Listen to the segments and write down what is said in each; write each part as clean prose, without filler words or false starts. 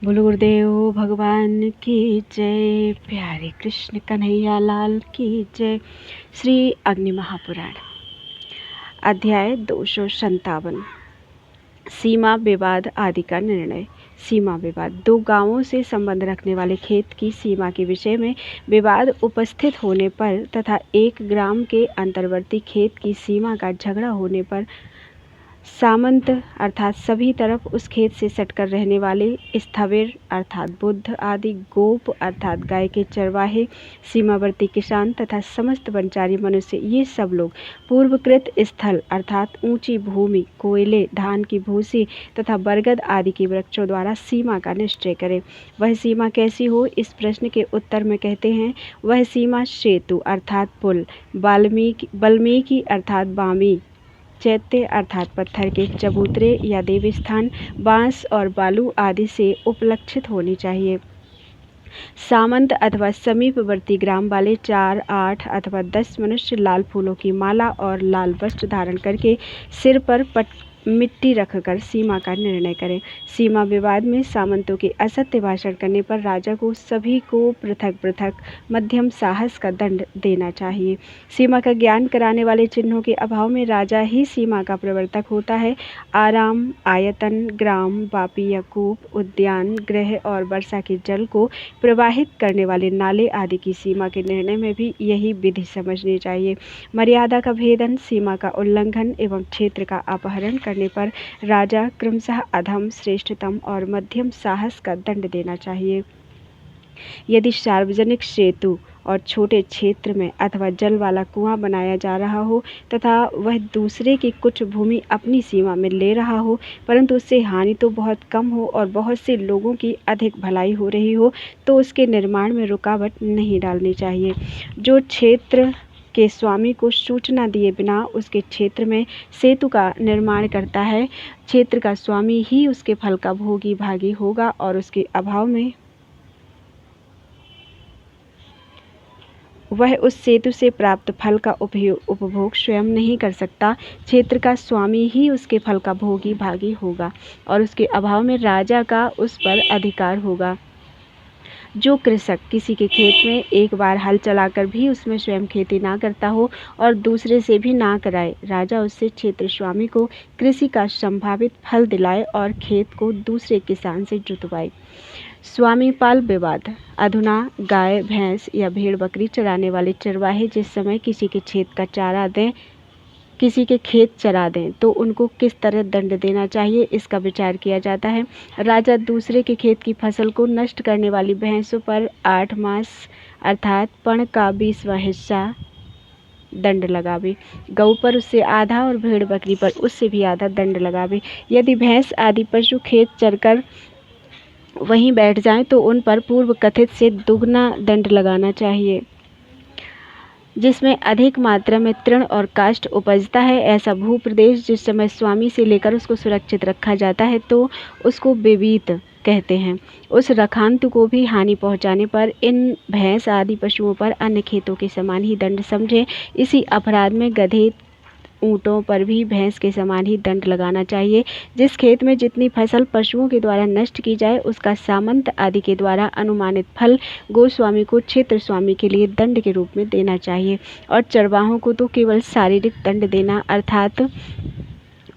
बोलो गुरुदेव भगवान की जय। प्यारे कृष्ण कन्हैया लाल की जय। श्री अग्नि महापुराण अध्याय 257 सीमा विवाद आदि का निर्णय। सीमा विवाद दो गांवों से संबंध रखने वाले खेत की सीमा के विषय में विवाद उपस्थित होने पर तथा एक ग्राम के अंतर्वर्ती खेत की सीमा का झगड़ा होने पर सामंत अर्थात सभी तरफ उस खेत से सटकर रहने वाले, स्थविर अर्थात बुद्ध आदि, गोप अर्थात गाय के चरवाहे, सीमावर्ती किसान तथा समस्त वनचारी मनुष्य, ये सब लोग पूर्वकृत स्थल अर्थात ऊंची भूमि, कोयले, धान की भूसी तथा बरगद आदि के वृक्षों द्वारा सीमा का निश्चय करें। वह सीमा कैसी हो, इस प्रश्न के उत्तर में कहते हैं, वह सीमा सेतु अर्थात पुल, वाल्मीकि अर्थात बामी, चैत्य अर्थात पत्थर के चबूतरे या देवस्थान, बांस और बालू आदि से उपलक्षित होनी चाहिए। सामंत अथवा समीपवर्ती ग्राम वाले 4, 8 अथवा 10 मनुष्य लाल फूलों की माला और लाल वस्त्र धारण करके सिर पर मिट्टी रखकर सीमा का निर्णय करें। सीमा विवाद में सामंतों के असत्य भाषण करने पर राजा को सभी को पृथक पृथक मध्यम साहस का दंड देना चाहिए। सीमा का ज्ञान कराने वाले चिन्हों के अभाव में राजा ही सीमा का प्रवर्तक होता है। आराम, आयतन, ग्राम, वापी या कूप, उद्यान, गृह और वर्षा के जल को प्रवाहित करने वाले नाले आदि की सीमा के निर्णय में भी यही विधि समझनी चाहिए। मर्यादा का भेदन, सीमा का उल्लंघन एवं क्षेत्र का अपहरण करने पर राजा क्रमशः अधम, श्रेष्ठतम और मध्यम साहस का दंड देना चाहिए। यदि सार्वजनिक सेतु और छोटे क्षेत्र में अथवा जल वाला कुआं बनाया जा रहा हो तथा वह दूसरे की कुछ भूमि अपनी सीमा में ले रहा हो, परंतु उससे हानि तो बहुत कम हो और बहुत से लोगों की अधिक भलाई हो रही हो, तो उसके निर्माण में रुकावट नहीं डालनी चाहिए। जो क्षेत्र के स्वामी को सूचना दिए बिना उसके क्षेत्र में सेतु का निर्माण करता है, क्षेत्र का स्वामी ही उसके फल का भोगी भागी होगा और उसके अभाव में वह उस सेतु से प्राप्त फल का उपभोग स्वयं नहीं कर सकता। क्षेत्र का स्वामी ही उसके फल का भोगी भागी होगा और उसके अभाव में राजा का उस पर अधिकार होगा। जो कृषक किसी के खेत में एक बार हल चलाकर भी उसमें स्वयं खेती ना करता हो और दूसरे से भी ना कराए, राजा उससे क्षेत्र स्वामी को कृषि का संभावित फल दिलाए और खेत को दूसरे किसान से जुतवाए। स्वामी पाल विवाद। अधुना गाय, भैंस या भेड़ बकरी चराने वाले चरवाहे जिस समय किसी के खेत चरा दें तो उनको किस तरह दंड देना चाहिए, इसका विचार किया जाता है। राजा दूसरे के खेत की फसल को नष्ट करने वाली भैंसों पर 8 मास अर्थात पण का 20वां हिस्सा दंड लगावे। गऊ पर उससे आधा और भेड़ बकरी पर उससे भी आधा दंड लगावे। यदि भैंस आदि पशु खेत चरकर वहीं बैठ जाएं तो उन पर पूर्व कथित से दुगना दंड लगाना चाहिए। जिसमें अधिक मात्रा में तृण और काष्ठ उपजता है, ऐसा भूप्रदेश जिस समय स्वामी से लेकर उसको सुरक्षित रखा जाता है तो उसको विवीत कहते हैं। उस रखांतु को भी हानि पहुंचाने पर इन भैंस आदि पशुओं पर अन्य खेतों के समान ही दंड समझे। इसी अपराध में गधे, ऊँटों पर भी भैंस के समान ही दंड लगाना चाहिए। जिस खेत में जितनी फसल पशुओं के द्वारा नष्ट की जाए उसका सामंत आदि के द्वारा अनुमानित फल गोस्वामी को क्षेत्र स्वामी के लिए दंड के रूप में देना चाहिए और चरवाहों को तो केवल शारीरिक दंड देना अर्थात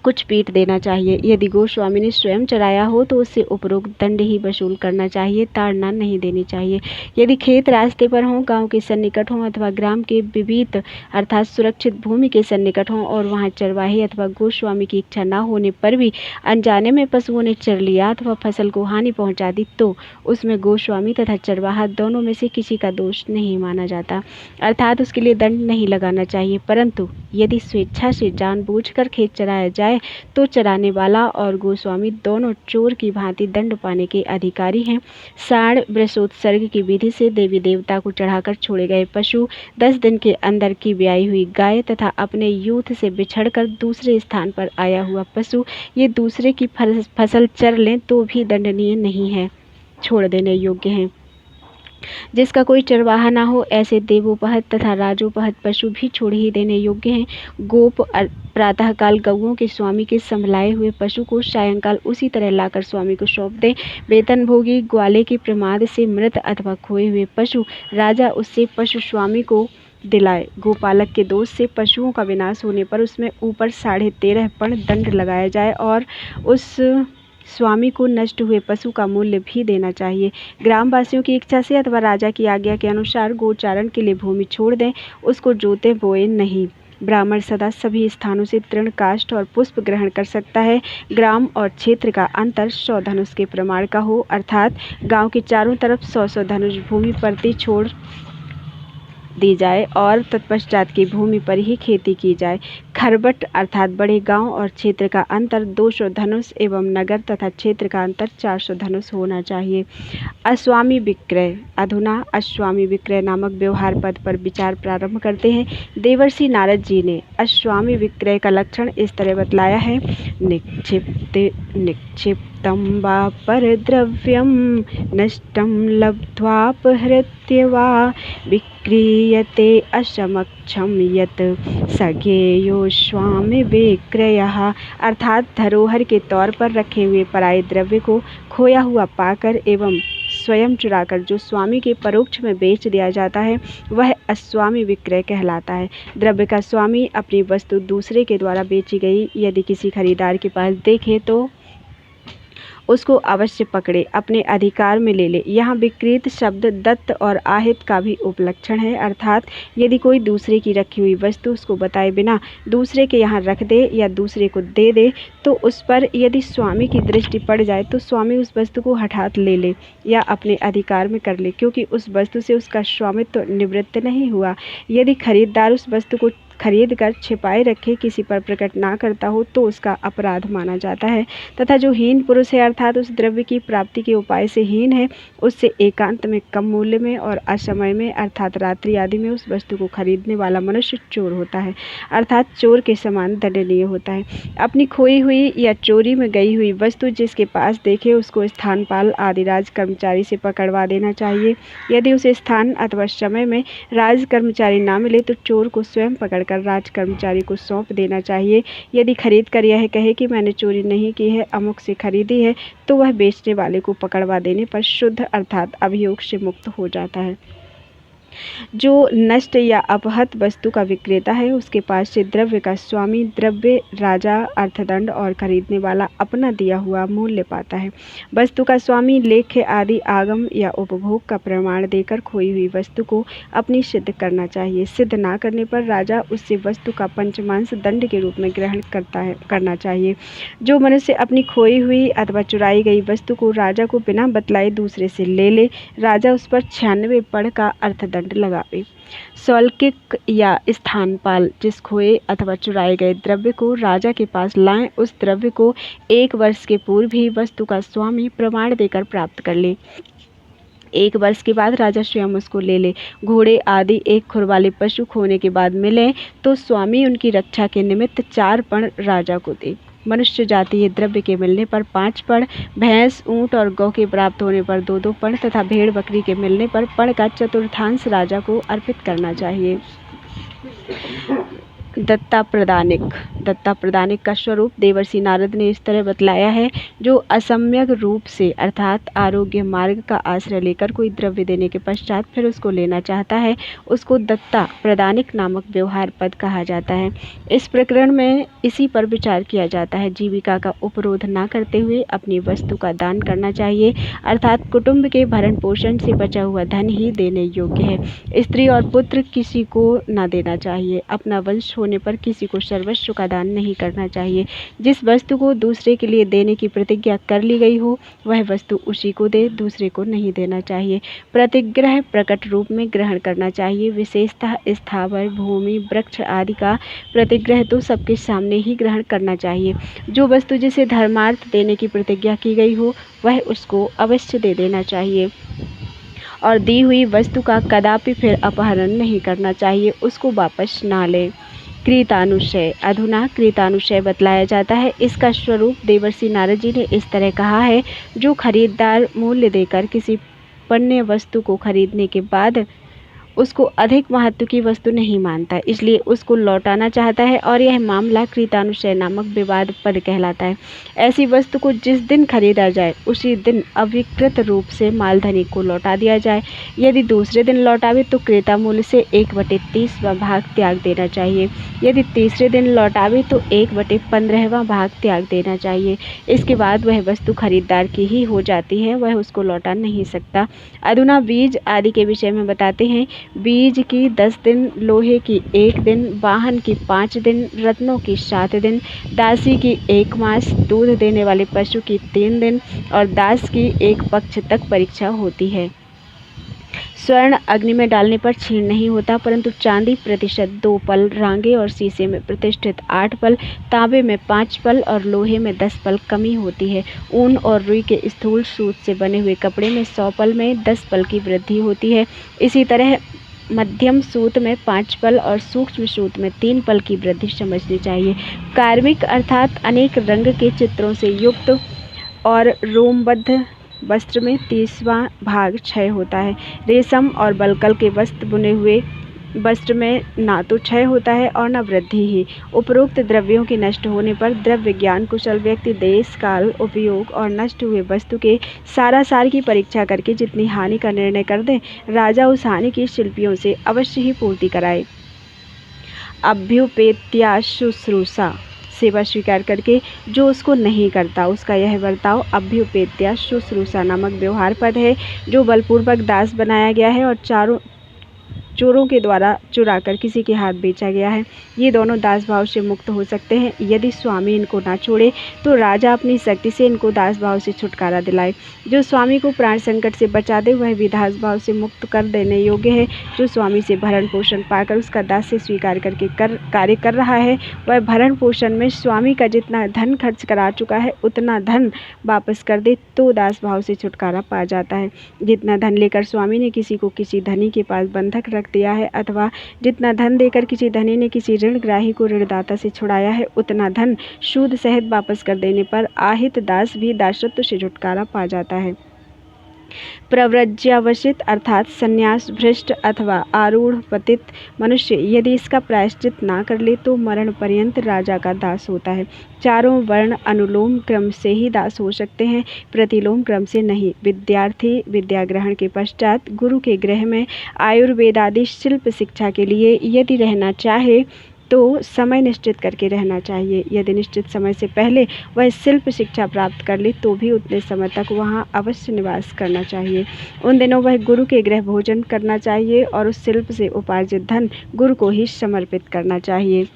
कुछ पीट देना चाहिए। यदि गोस्वामी ने स्वयं चराया हो तो उससे उपरोक्त दंड ही वसूल करना चाहिए, ताड़ना नहीं देनी चाहिए। यदि खेत रास्ते पर हों, गांव के सन्निकट हों अथवा ग्राम के विविध अर्थात सुरक्षित भूमि के सन्निकट हों और वहां चरवाहे अथवा गोस्वामी की इच्छा न होने पर भी अनजाने में पशुओं ने चर लिया अथवा फसल को हानि पहुँचा दी तो उसमें गोस्वामी तथा चरवाहा दोनों में से किसी का दोष नहीं माना जाता, अर्थात उसके लिए दंड नहीं लगाना चाहिए। परंतु यदि स्वेच्छा से जानबूझकर खेत चराया जाए तो चराने वाला और गोस्वामी दोनों चोर की भांति दंड पाने के अधिकारी हैं। साढ़ वृषोत्सर्ग की विधि से देवी देवता को चढ़ाकर छोड़े गए पशु, 10 दिन के अंदर की ब्याई हुई गाय तथा अपने यूथ से बिछड़कर दूसरे स्थान पर आया हुआ पशु, ये दूसरे की फसल चर लें तो भी दंडनीय नहीं है, छोड़ देने योग्य हैं। जिसका कोई चरवाहा ना हो, ऐसे देवोपहत तथा राजोपहत पशु भी छोड़ ही देने योग्य हैं। गोप प्रातःकाल गौओं के स्वामी के संभलाए हुए पशु को सायंकाल उसी तरह लाकर स्वामी को सौंप दें। वेतनभोगी ग्वाले के प्रमाद से मृत अथवा खोए हुए पशु राजा उससे पशु स्वामी को दिलाए। गोपालक के दोष से पशुओं का विनाश होने पर उसमें ऊपर 13.5 पण दंड लगाया जाए और उस स्वामी को नष्ट हुए पशु का मूल्य भी देना चाहिए। ग्रामवासियों की इच्छा से अथवा राजा की आज्ञा के अनुसार गोचारण के लिए भूमि छोड़ दें, उसको जोते बोए नहीं। ब्राह्मण सदा सभी स्थानों से तृण काष्ठ और पुष्प ग्रहण कर सकता है। ग्राम और क्षेत्र का अंतर 100 धनुष के प्रमाण का हो, अर्थात गांव के चारों तरफ 100 धनुष भूमि परती छोड़ दी जाए और तत्पश्चात की भूमि पर ही खेती की जाए। खरबट अर्थात बड़े गांव और क्षेत्र का अंतर 200 धनुष एवं नगर तथा क्षेत्र का अंतर 400 धनुष होना चाहिए। अश्वामी विक्रय। अधुना अश्वामी विक्रय नामक व्यवहार पद पर विचार प्रारंभ करते हैं। देवर्षि नारद जी ने अश्वामी विक्रय का लक्षण इस तरह बतलाया है। निक्षिप्तं वा परद्रव्यं नष्टं लब्ध्वापहृत्य वा विक्रीयते असमक्षम यत् सज्ञेयोऽश्वामी विक्रयः। अर्थात धरोहर के तौर पर रखे हुए पराये द्रव्य को खोया हुआ पाकर एवं स्वयं चुराकर जो स्वामी के परोक्ष में बेच दिया जाता है वह अश्वामी विक्रय कहलाता है। द्रव्य का स्वामी अपनी वस्तु दूसरे के द्वारा बेची गई यदि किसी खरीदार के पास देखे तो उसको अवश्य पकड़े, अपने अधिकार में ले ले। यहाँ विक्रीत शब्द दत्त और आहित का भी उपलक्षण है, अर्थात यदि कोई दूसरे की रखी हुई वस्तु उसको बताए बिना दूसरे के यहाँ रख दे या दूसरे को दे दे तो उस पर यदि स्वामी की दृष्टि पड़ जाए तो स्वामी उस वस्तु को हठात ले ले या अपने अधिकार में कर ले, क्योंकि उस वस्तु से उसका स्वामित्व निवृत्त नहीं हुआ। यदि खरीदार उस वस्तु को खरीद कर छिपाए रखे किसी पर प्रकट ना करता हो तो उसका अपराध माना जाता है। तथा जो हीन पुरुष है अर्थात उस द्रव्य की प्राप्ति के उपाय से हीन है, उससे एकांत में कम मूल्य में और असमय में अर्थात रात्रि आदि में उस वस्तु को खरीदने वाला मनुष्य चोर होता है, अर्थात चोर के समान दंडनीय होता है। अपनी खोई हुई या चोरी में गई हुई वस्तु जिसके पास देखे उसको स्थानपाल आदि राज कर्मचारी से पकड़वा देना चाहिए। यदि उस स्थान अथवा समय में राज कर्मचारी ना मिले तो चोर को स्वयं पकड़ कर राज कर्मचारी को सौंप देना चाहिए। यदि खरीद कर यह कहे कि मैंने चोरी नहीं की है, अमुक से खरीदी है, तो वह बेचने वाले को पकड़वा देने पर शुद्ध अर्थात अभियोग से मुक्त हो जाता है। जो नष्ट या अपहत वस्तु का विक्रेता है उसके पास से द्रव्य का स्वामी द्रव्य राजा अर्थदंड और खरीदने वाला अपना दिया हुआ मूल्य पाता है। वस्तु का स्वामी लेख्य आदि आगम या उपभोग का प्रमाण देकर खोई हुई वस्तु को अपनी सिद्ध करना चाहिए। सिद्ध ना करने पर राजा उससे वस्तु का पंचमांश दंड के रूप में ग्रहण करना चाहिए। जो मनुष्य अपनी खोई हुई अथवा चुराई गई वस्तु को राजा को बिना बतलाए दूसरे से ले ले, राजा उस पर 96 पड़ का अर्थदंड लगावे। सौल्किक या स्थानपाल जिस खोए अथवा चुराए गए द्रव्य को राजा के पास लाएं, उस द्रव्य को 1 वर्ष के पूर्व ही वस्तु का स्वामी प्रमाण देकर प्राप्त कर ले। 1 वर्ष के बाद राजा स्वयं उसको ले ले। घोड़े आदि 1 खुर वाले पशु खोने के बाद मिले तो स्वामी उनकी रक्षा के निमित्त 4 पण राजा को दे। मनुष्य जातीय द्रव्य के मिलने पर 5 पण, भैंस ऊंट और गौ के प्राप्त होने पर 2-2 पण तथा भेड़ बकरी के मिलने पर पण का चतुर्थांश राजा को अर्पित करना चाहिए। दत्ता प्रदानिक का स्वरूप देवर्षि नारद ने इस तरह बतलाया है। जो असम्यक रूप से अर्थात आरोग्य मार्ग का आश्रय लेकर कोई द्रव्य देने के पश्चात फिर उसको लेना चाहता है उसको दत्ता प्रदानिक नामक व्यवहार पद कहा जाता है। इस प्रकरण में इसी पर विचार किया जाता है। जीविका का उपरोध न करते हुए अपनी वस्तु का दान करना चाहिए, अर्थात कुटुंब के भरण पोषण से बचा हुआ धन ही देने योग्य है। स्त्री और पुत्र किसी को न देना चाहिए। अपना वंश होने पर किसी को सर्वस्व का दान नहीं करना चाहिए। जिस वस्तु को दूसरे के लिए देने की प्रतिज्ञा कर ली गई हो वह वस्तु उसी को दे, दूसरे को नहीं देना चाहिए। प्रतिग्रह प्रकट रूप में ग्रहण करना चाहिए। विशेषतः स्थावर भूमि वृक्ष आदि का प्रतिग्रह तो सबके सामने ही ग्रहण करना चाहिए। जो वस्तु जिसे धर्मार्थ देने की प्रतिज्ञा की गई हो वह उसको अवश्य दे देना चाहिए और दी हुई वस्तु का कदापि फिर अपहरण नहीं करना चाहिए, उसको वापस ना ले। कृतानुशय। अधुना कृतानुशय बतलाया जाता है। इसका स्वरूप देवर्षि नारद जी ने इस तरह कहा है। जो खरीदार मूल्य देकर किसी कार्पण्य वस्तु को खरीदने के बाद उसको अधिक महत्व की वस्तु नहीं मानता, इसलिए उसको लौटाना चाहता है और यह मामला कृतानुशय नामक विवाद पद कहलाता है। ऐसी वस्तु को जिस दिन खरीदा जाए उसी दिन अविकृत रूप से मालधनी को लौटा दिया जाए। यदि दूसरे दिन लौटावे तो क्रेता मूल्य से 1/30वां भाग त्याग देना चाहिए। यदि तीसरे दिन लौटावे तो 1/15वां भाग त्याग देना चाहिए। इसके बाद वह वस्तु खरीदार की ही हो जाती है, वह उसको लौटा नहीं सकता। अधुना बीज आदि के विषय में बताते हैं। बीज की 10 दिन, लोहे की 1 दिन, वाहन की 5 दिन, रत्नों की 7 दिन, दासी की 1 मास, दूध देने वाले पशु की 3 दिन और दास की 1 पक्ष तक परीक्षा होती है। स्वर्ण अग्नि में डालने पर क्षीण नहीं होता, परंतु चांदी प्रतिशत 2 पल, रांगे और शीशे में प्रतिष्ठित 8 पल, तांबे में 5 पल और लोहे में 10 पल कमी होती है। ऊन और रुई के स्थूल सूत से बने हुए कपड़े में 100 पल में 10 पल की वृद्धि होती है। इसी तरह मध्यम सूत में 5 पल और सूक्ष्म सूत में 3 पल की वृद्धि समझनी चाहिए। कार्मिक अर्थात अनेक रंग के चित्रों से युक्त और रोमबद्ध वस्त्र में 30वां भाग क्षय होता है। रेशम और बलकल के वस्त्र बुने हुए वस्त्र में ना तो क्षय होता है और न वृद्धि ही। उपरोक्त द्रव्यों के नष्ट होने पर द्रव्य ज्ञान कुशल व्यक्ति देश काल उपयोग और नष्ट हुए वस्तु के सारासार की परीक्षा करके जितनी हानि का निर्णय कर दे, राजा उस हानि की शिल्पियों से अवश्य ही पूर्ति कराए। अभ्युपेत्या शुश्रूषा, सेवा स्वीकार करके जो उसको नहीं करता उसका यह बर्ताव अभ्युपेत्या शुश्रूषा नामक व्यवहार पद है, जो बलपूर्वक दास बनाया गया है और चोरों के द्वारा चुराकर किसी के हाथ बेचा गया है। ये दोनों दास भाव से मुक्त हो सकते हैं। यदि स्वामी इनको ना छोड़े तो राजा अपनी शक्ति से इनको दास भाव से छुटकारा दिलाए। जो स्वामी को प्राण संकट से बचा दे वह भी दास भाव से मुक्त कर देने योग्य है। जो स्वामी से भरण पोषण पाकर उसका दास से स्वीकार करके कार्य कर रहा है, वह भरण पोषण में स्वामी का जितना धन खर्च करा चुका है उतना धन वापस कर दे तो दास भाव से छुटकारा पा जाता है। जितना धन लेकर स्वामी ने किसी को किसी धनी के पास बंधक रख दिया है अथवा जितना धन देकर किसी धनी ने किसी ऋणग्राही को ऋणदाता से छुड़ाया है, उतना धन सूद सहित वापस कर देने पर आहित दास भी दासत्व से छुटकारा पा जाता है। प्रव्रज्यावशित अर्थात संन्यास भ्रष्ट अथवा आरूढ़ पतित मनुष्य यदि इसका प्रायश्चित ना कर ले तो मरण पर्यंत राजा का दास होता है। चारों वर्ण अनुलोम क्रम से ही दास हो सकते हैं, प्रतिलोम क्रम से नहीं। विद्यार्थी विद्या ग्रहण के पश्चात गुरु के गृह में आयुर्वेद आदि शिल्प शिक्षा के लिए यदि रहना चाहे तो समय निश्चित करके रहना चाहिए। यदि निश्चित समय से पहले वह शिल्प शिक्षा प्राप्त कर ले तो भी उतने समय तक वहाँ अवश्य निवास करना चाहिए। उन दिनों वह गुरु के गृह भोजन करना चाहिए और उस शिल्प से उपार्जित धन गुरु को ही समर्पित करना चाहिए।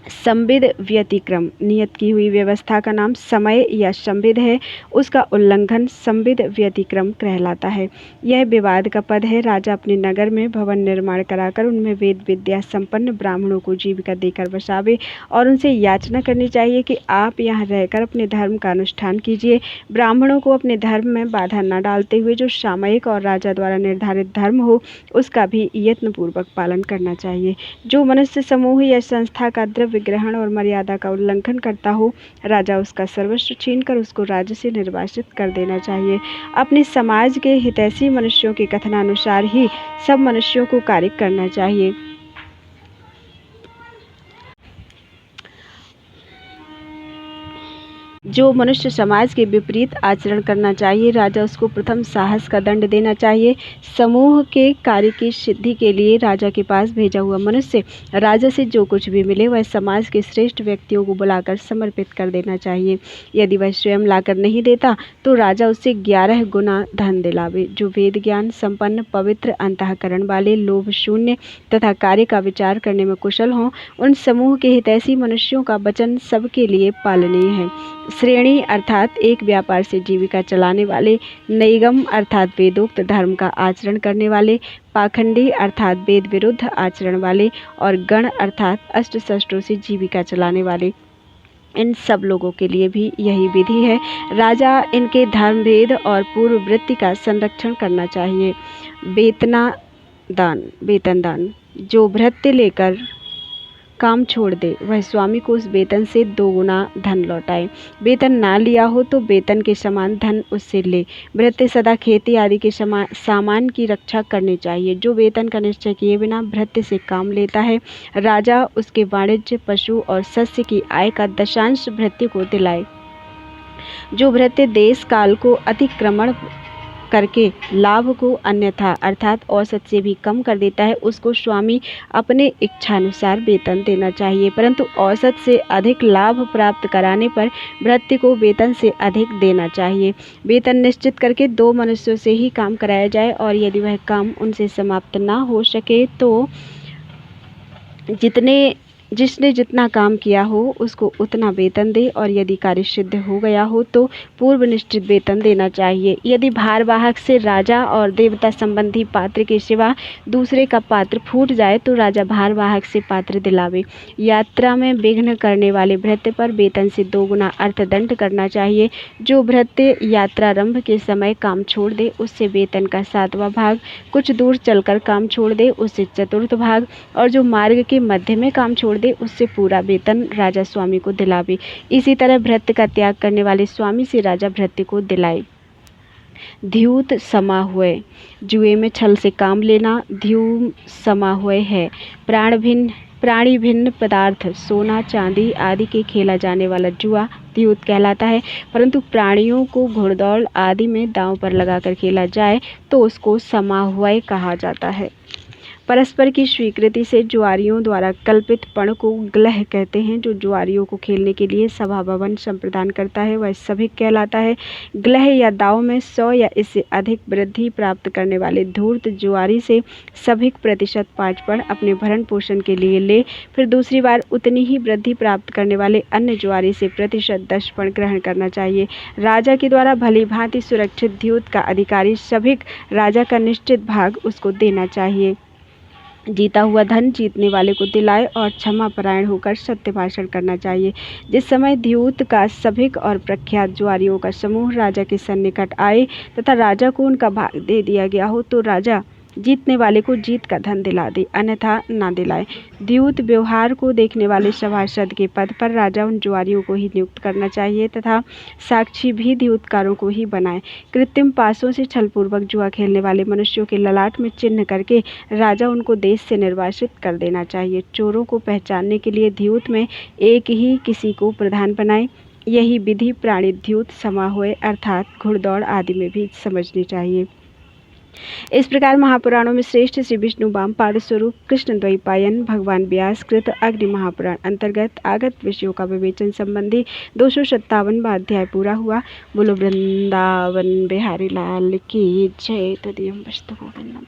संविद व्यतिक्रम, नियत की हुई व्यवस्था का नाम समय या संविद है, उसका उल्लंघन संविद व्यतिक्रम कहलाता है। यह विवाद का पद है। राजा अपने नगर में भवन निर्माण कराकर उनमें वेद विद्या संपन्न ब्राह्मणों को जीविका देकर बसावे और उनसे याचना करनी चाहिए कि आप यहाँ रहकर अपने धर्म का अनुष्ठान कीजिए। ब्राह्मणों को अपने धर्म में बाधा न डालते हुए जो सामयिक और राजा द्वारा निर्धारित धर्म हो उसका भी यत्नपूर्वक पालन करना चाहिए। जो मनुष्य समूह या संस्था का द्रव्य ग्रहण और मर्यादा का उल्लंघन करता हो, राजा उसका सर्वस्व छीनकर उसको राज्य से निर्वासित कर देना चाहिए। अपने समाज के हितैषी मनुष्यों के कथनानुसार ही सब मनुष्यों को कार्य करना चाहिए। जो मनुष्य समाज के विपरीत आचरण करना चाहिए, राजा उसको प्रथम साहस का दंड देना चाहिए। समूह के कार्य की सिद्धि के लिए राजा के पास भेजा हुआ मनुष्य राजा से जो कुछ भी मिले वह समाज के श्रेष्ठ व्यक्तियों को बुलाकर समर्पित कर देना चाहिए। यदि वह स्वयं लाकर नहीं देता तो राजा उससे 11 गुना धन दिलावे। जो वेद ज्ञान संपन्न, पवित्र अंतःकरण वाले, लोभ शून्य तथा कार्य का विचार करने में कुशल हों, उन समूह के हितैषी मनुष्यों का वचन सबके लिए पालनीय है। श्रेणी अर्थात एक व्यापार से जीविका चलाने वाले, नैगम अर्थात वेदोक्त धर्म का आचरण करने वाले, पाखंडी अर्थात वेद विरुद्ध आचरण वाले और गण अर्थात अष्ट शस्त्रों से जीविका चलाने वाले, इन सब लोगों के लिए भी यही विधि है। राजा इनके धर्म भेद और पूर्व वृत्ति का संरक्षण करना चाहिए। वेतन दान, जो भृत्य लेकर काम छोड़ दे वह स्वामी को उस वेतन से 2 गुना धन लौटाए। वेतन ना लिया हो तो वेतन के समान धन उससे ले। भृत्य सदा खेती आदि के सामान की रक्षा करनी चाहिए। जो वेतन का निश्चय किए बिना भृत्य से काम लेता है, राजा उसके वाणिज्य, पशु और शस्य की आय का दशांश भृत्य को दिलाए। जो भृत्य देश काल को अतिक्रमण करके लाभ को अन्यथा अर्थात औसत से भी कम कर देता है, उसको स्वामी अपने इच्छानुसार वेतन देना चाहिए, परंतु औसत से अधिक लाभ प्राप्त कराने पर भृत्य को वेतन से अधिक देना चाहिए। वेतन निश्चित करके 2 मनुष्यों से ही काम कराया जाए और यदि वह काम उनसे समाप्त ना हो सके तो जिसने जितना काम किया हो उसको उतना वेतन दे और यदि कार्य सिद्ध हो गया हो तो पूर्व निश्चित वेतन देना चाहिए। यदि भारवाहक से राजा और देवता संबंधी पात्र के सिवा दूसरे का पात्र फूट जाए तो राजा भारवाहक से पात्र दिलावे। यात्रा में विघ्न करने वाले भृत्य पर वेतन से 2 गुना अर्थदंड करना चाहिए। जो भृत्य यात्रारंभ के समय काम छोड़ दे उससे वेतन का 7वां भाग, कुछ दूर चलकर काम छोड़ दे उससे 4th भाग और जो मार्ग के मध्य में काम छोड़ दे उससे पूरा वेतन राजा स्वामी को दिलावे। इसी तरह भृत्य का त्याग करने वाले स्वामी से राजा भृत्य को दिलाए। ध्यूत समाहुय, जुए में छल से काम लेना ध्यूम समाहुय है। प्राणी भिन्न पदार्थ सोना चांदी आदि के खेला जाने वाला जुआ ध्यूत कहलाता है, परंतु प्राणियों को घुड़दौड़ आदि में दांव पर लगाकर खेला जाए तो उसको समाहुय कहा जाता है। परस्पर की स्वीकृति से जुआरियों द्वारा कल्पित पण को ग्लह कहते हैं। जो जुआरियों को खेलने के लिए सभा भवन संप्रदान करता है वह सभिक कहलाता है। ग्लह या दाव में 100 या इससे अधिक वृद्धि प्राप्त करने वाले धूर्त जुआरी से सभिक प्रतिशत 5 पण अपने भरण पोषण के लिए ले, फिर दूसरी बार उतनी ही वृद्धि प्राप्त करने वाले अन्य जुआरी से प्रतिशत 10 पण ग्रहण करना चाहिए। राजा के द्वारा भली भांति सुरक्षित ध्यूत का अधिकारी सभिक राजा का निश्चित भाग उसको देना चाहिए। जीता हुआ धन जीतने वाले को दिलाए और क्षमा परायण होकर सत्य भाषण करना चाहिए। जिस समय ध्यूत का सभिक और प्रख्यात जुआरियों का समूह राजा के सन्निकट आए तथा राजा को उनका भाग दे दिया गया हो तो राजा जीतने वाले को जीत का धन दिला दे, अन्यथा ना दिलाए। ध्यूत व्यवहार को देखने वाले सभासद के पद पर राजा उन जुआरियों को ही नियुक्त करना चाहिए तथा साक्षी भी ध्यूतकारों को ही बनाए। कृत्रिम पासों से छलपूर्वक जुआ खेलने वाले मनुष्यों के ललाट में चिन्ह करके राजा उनको देश से निर्वासित कर देना चाहिए। चोरों को पहचानने के लिए ध्यूत में एक ही किसी को प्रधान बनाए। यही विधि प्राणी ध्यूत समाहुय अर्थात घुड़दौड़ आदि में भी समझनी चाहिए। इस प्रकार महापुराणों में श्रेष्ठ श्री विष्णु वामपाद स्वरूप कृष्ण द्वैपायन भगवान व्यास कृत अग्नि महापुराण अंतर्गत आगत विषयों का विवेचन संबंधी 257वां अध्याय पूरा हुआ। बोलो वृंदावन बिहारी लाल की जय। तदीयं वस्तु गोविंदम।